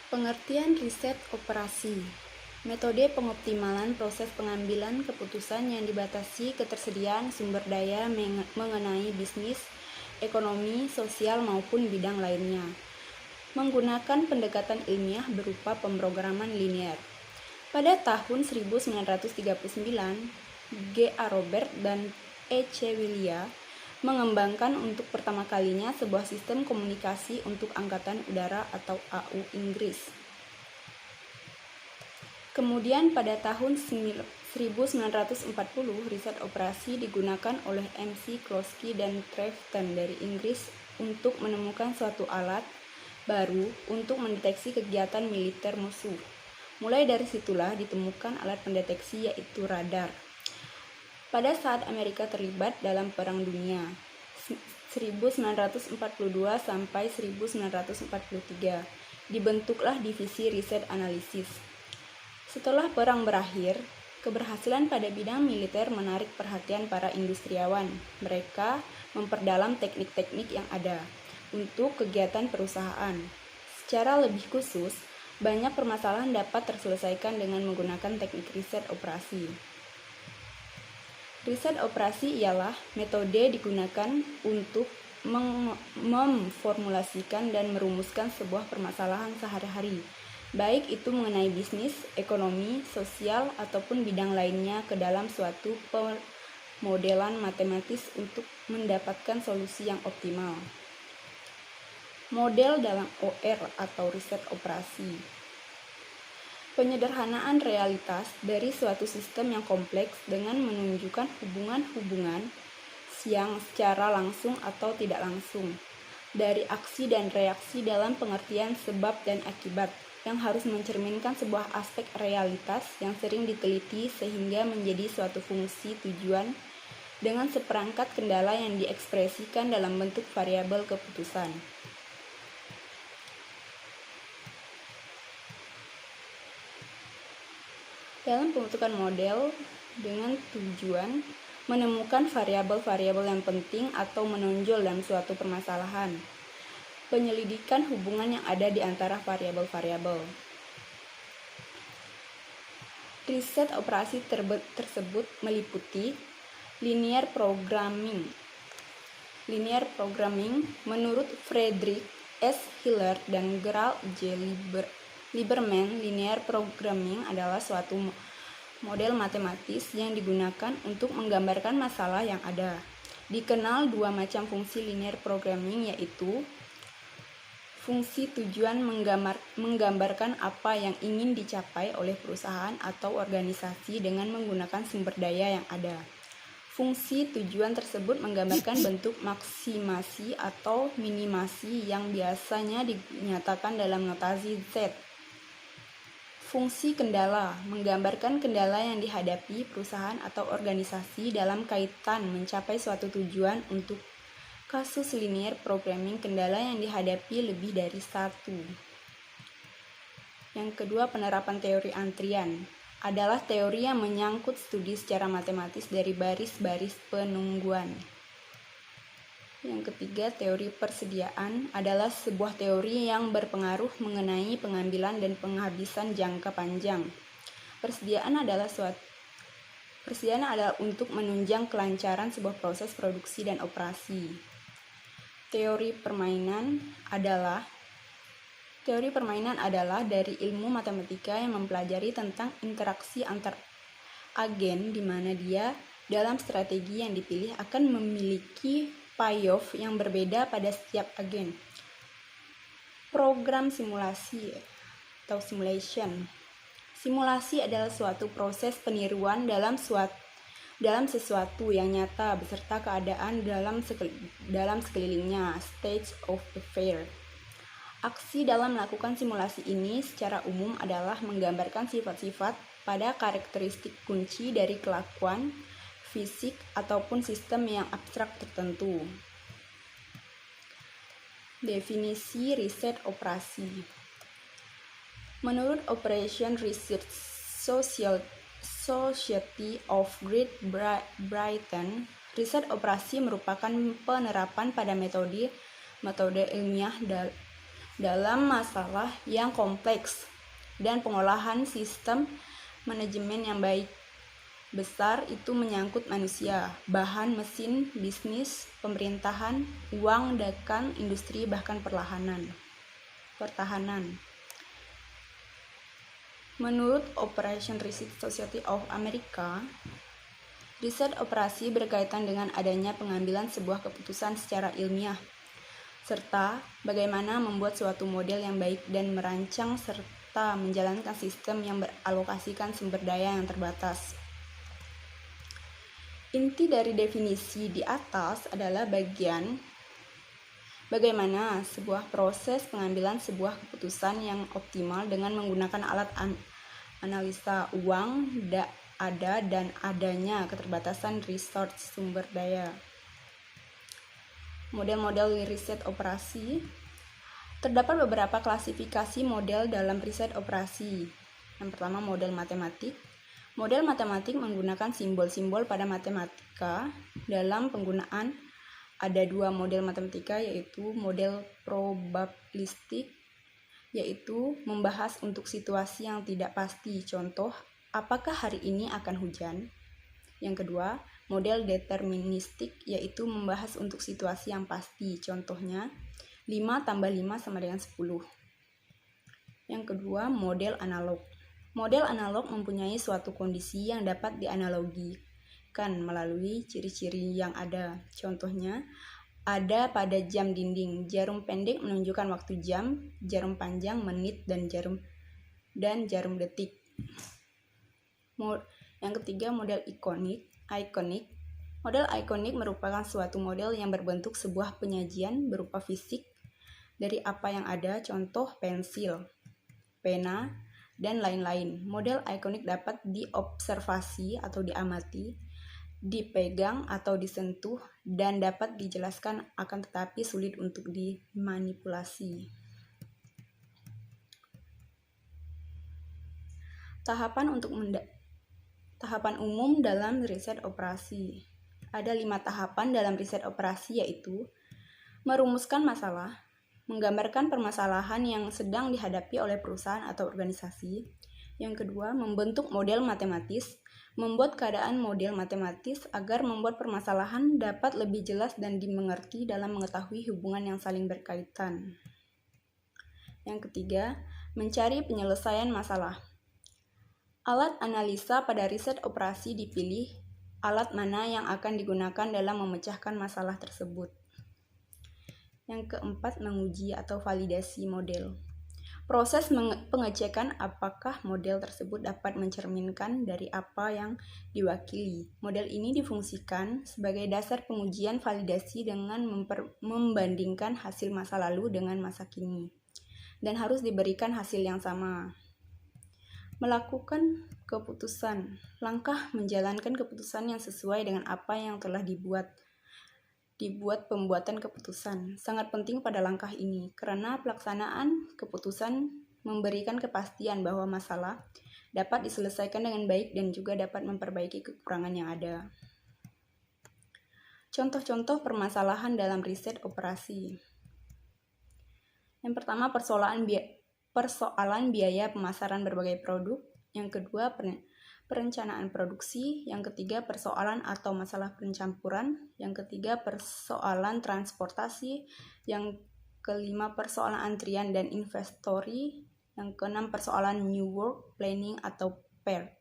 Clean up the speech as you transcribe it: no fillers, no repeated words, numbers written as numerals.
Pengertian riset operasi. Metode pengoptimalan proses pengambilan keputusan yang dibatasi ketersediaan sumber daya mengenai bisnis, ekonomi, sosial maupun bidang lainnya. Menggunakan pendekatan ilmiah berupa pemrograman linear. Pada tahun 1939, G.A. Robert dan E.C. Willia mengembangkan untuk pertama kalinya sebuah sistem komunikasi untuk Angkatan Udara atau AU Inggris. Kemudian pada tahun 1940, riset operasi digunakan oleh McCloskey dan Trefton dari Inggris untuk menemukan suatu alat baru untuk mendeteksi kegiatan militer musuh. Mulai dari situlah ditemukan alat pendeteksi yaitu radar. Pada saat Amerika terlibat dalam Perang Dunia 1942 sampai 1943, dibentuklah divisi riset analisis. Setelah perang berakhir, keberhasilan pada bidang militer menarik perhatian para industriawan. Mereka memperdalam teknik-teknik yang ada untuk kegiatan perusahaan. Secara lebih khusus, banyak permasalahan dapat terselesaikan dengan menggunakan teknik riset operasi. Riset operasi ialah metode digunakan untuk memformulasikan dan merumuskan sebuah permasalahan sehari-hari, baik itu mengenai bisnis, ekonomi, sosial, ataupun bidang lainnya ke dalam suatu pemodelan matematis untuk mendapatkan solusi yang optimal. Model dalam OR atau riset operasi. Penyederhanaan realitas dari suatu sistem yang kompleks dengan menunjukkan hubungan-hubungan yang secara langsung atau tidak langsung dari aksi dan reaksi dalam pengertian sebab dan akibat yang harus mencerminkan sebuah aspek realitas yang sering diteliti sehingga menjadi suatu fungsi tujuan dengan seperangkat kendala yang diekspresikan dalam bentuk variabel keputusan. Dalam pembentukan model dengan tujuan menemukan variabel-variabel yang penting atau menonjol dalam suatu permasalahan. Penyelidikan hubungan yang ada di antara variabel-variabel. Riset operasi tersebut meliputi linear programming. Linear programming menurut Friedrich S. Hiller dan Gerald J. Lieberman, linear programming adalah suatu model matematis yang digunakan untuk menggambarkan masalah yang ada. Dikenal dua macam fungsi linear programming, yaitu fungsi tujuan menggambarkan apa yang ingin dicapai oleh perusahaan atau organisasi dengan menggunakan sumber daya yang ada. Fungsi tujuan tersebut menggambarkan bentuk maksimasi atau minimasi yang biasanya dinyatakan dalam notasi Z. Fungsi kendala menggambarkan kendala yang dihadapi perusahaan atau organisasi dalam kaitan mencapai suatu tujuan. Untuk kasus linear programming, kendala yang dihadapi lebih dari satu. Yang kedua, penerapan teori antrian adalah teori yang menyangkut studi secara matematis dari baris-baris penungguan. Yang ketiga, teori persediaan adalah sebuah teori yang berpengaruh mengenai pengambilan dan penghabisan jangka panjang. Persediaan adalah untuk menunjang kelancaran sebuah proses produksi dan operasi. Teori permainan adalah dari ilmu matematika yang mempelajari tentang interaksi antar agen, di mana dia dalam strategi yang dipilih akan memiliki payoff yang berbeda pada setiap agen. Program simulasi atau simulation. Simulasi adalah suatu proses peniruan dalam sesuatu yang nyata beserta keadaan dalam sekelilingnya, state of affair. Aksi dalam melakukan simulasi ini secara umum adalah menggambarkan sifat-sifat pada karakteristik kunci dari kelakuan fisik ataupun sistem yang abstrak tertentu. Definisi riset operasi. Menurut Operation Research Society of Great Britain, riset operasi merupakan penerapan pada metode ilmiah dalam masalah yang kompleks dan pengolahan sistem manajemen yang baik. Besar itu menyangkut manusia, bahan, mesin, bisnis, pemerintahan, uang, dagang, industri, bahkan pertahanan. Menurut Operation Research Society of America, riset operasi berkaitan dengan adanya pengambilan sebuah keputusan secara ilmiah, serta bagaimana membuat suatu model yang baik dan merancang serta menjalankan sistem yang beralokasikan sumber daya yang terbatas. Inti dari definisi di atas adalah bagaimana sebuah proses pengambilan sebuah keputusan yang optimal dengan menggunakan alat analisa uang, ada dan adanya keterbatasan resource sumber daya. Model-model riset operasi. Terdapat beberapa klasifikasi model dalam riset operasi. Yang pertama, model matematik. Model matematik menggunakan simbol-simbol pada matematika. Dalam penggunaan ada dua model matematika, yaitu model probabilistik, yaitu membahas untuk situasi yang tidak pasti. Contoh, apakah hari ini akan hujan? Yang kedua, model deterministik, yaitu membahas untuk situasi yang pasti. Contohnya, 5 tambah 5 sama dengan 10. Yang kedua, model analog. Model analog mempunyai suatu kondisi yang dapat dianalogikan melalui ciri-ciri yang ada. Contohnya, ada pada jam dinding. Jarum pendek menunjukkan waktu jam, jarum panjang menit, dan jarum detik. Yang ketiga, model ikonik. Model ikonik merupakan suatu model yang berbentuk sebuah penyajian berupa fisik dari apa yang ada, contoh pensil, pena, dan lain-lain. Model ikonik dapat diobservasi atau diamati, dipegang atau disentuh, dan dapat dijelaskan akan tetapi sulit untuk dimanipulasi. Tahapan umum dalam riset operasi. Ada 5 tahapan dalam riset operasi, yaitu merumuskan masalah, menggambarkan permasalahan yang sedang dihadapi oleh perusahaan atau organisasi. Yang kedua, membentuk model matematis, membuat keadaan model matematis agar membuat permasalahan dapat lebih jelas dan dimengerti dalam mengetahui hubungan yang saling berkaitan. Yang ketiga, mencari penyelesaian masalah. Alat analisa pada riset operasi dipilih alat mana yang akan digunakan dalam memecahkan masalah tersebut. Yang keempat, menguji atau validasi model. Proses pengecekan apakah model tersebut dapat mencerminkan dari apa yang diwakili. Model ini difungsikan sebagai dasar pengujian validasi dengan membandingkan hasil masa lalu dengan masa kini, dan harus diberikan hasil yang sama. Melakukan keputusan. Langkah menjalankan keputusan yang sesuai dengan apa yang telah dibuat pembuatan keputusan sangat penting pada langkah ini, karena pelaksanaan keputusan memberikan kepastian bahwa masalah dapat diselesaikan dengan baik dan juga dapat memperbaiki kekurangan yang ada. Contoh-contoh permasalahan dalam riset operasi. Yang pertama, persoalan biaya pemasaran berbagai produk. Yang kedua, perencanaan produksi. Yang ketiga, persoalan atau masalah pencampuran. Yang ketiga, persoalan transportasi. Yang kelima, persoalan antrian dan inventory. Yang keenam, persoalan new work planning atau PER.